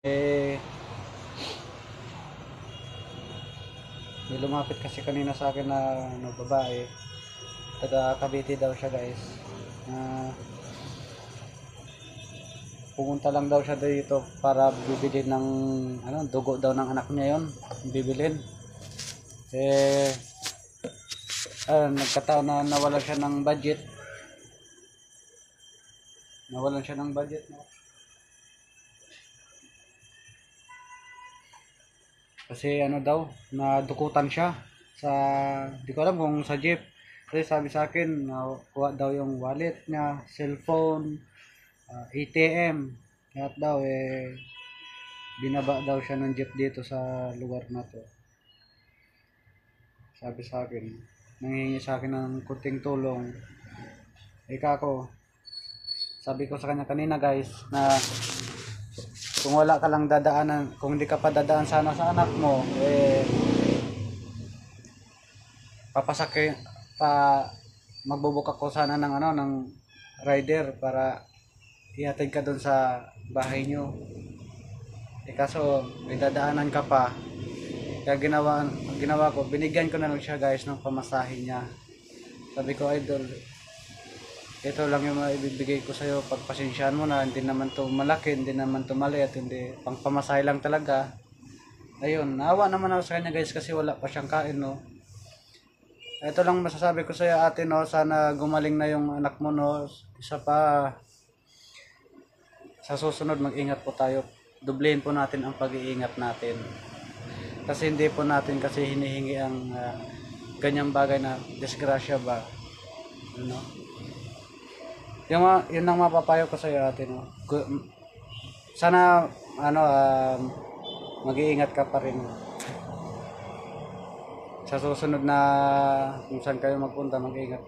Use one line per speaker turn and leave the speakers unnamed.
Eh, may lumapit kasi kanina sa akin na babae. Taga Cavite daw siya, guys. Pumunta lang daw siya dito para bibili ng dugo daw ng anak niya yon, bibilin. Eh, nagkataon na nawalan siya ng budget. Nawalan siya ng budget, no? Kasi daw, nadukutan siya sa, di ko alam kung sa jeep. Kasi sabi sa akin, nakuha daw yung wallet niya, cellphone, ATM. Kaya daw, binaba daw siya ng jeep dito sa lugar na to. Sabi sa akin, nanghihingi sa akin ng kunting tulong. Ako, sabi ko sa kanya kanina, guys, na kung wala ka lang dadaanan, kung hindi ka pa dadaan sana sa anak mo, papasakay pa, magbubuk ako sana ng rider para ihatid ka doon sa bahay nyo. Kaso may dadaanan ka pa, kaya ginawa ko, binigyan ko na lang siya, guys, ng pamasahe niya. Sabi ko, idol, ito lang yung maibibigay ko sa'yo, pagpasensyaan mo na, hindi naman to malaki, hindi naman to maliit, hindi, pang pamasahe lang talaga. Ayun, naawa naman ako sa kanya, guys, kasi wala pa siyang kain, no. Ito lang masasabi ko sa'yo, ate, no, sana gumaling na yung anak mo, no. Isa pa, sa susunod mag-ingat po tayo, dublehin po natin ang pag-iingat natin, kasi hindi po natin kasi hinihingi ang ganyang bagay na disgrasya ba, ano. Yun ang mapapayo ko sa iyo, ate, no. Sana mag-iingat ka pa rin sa susunod na kung saan kayo magpunta, mag-iingat po.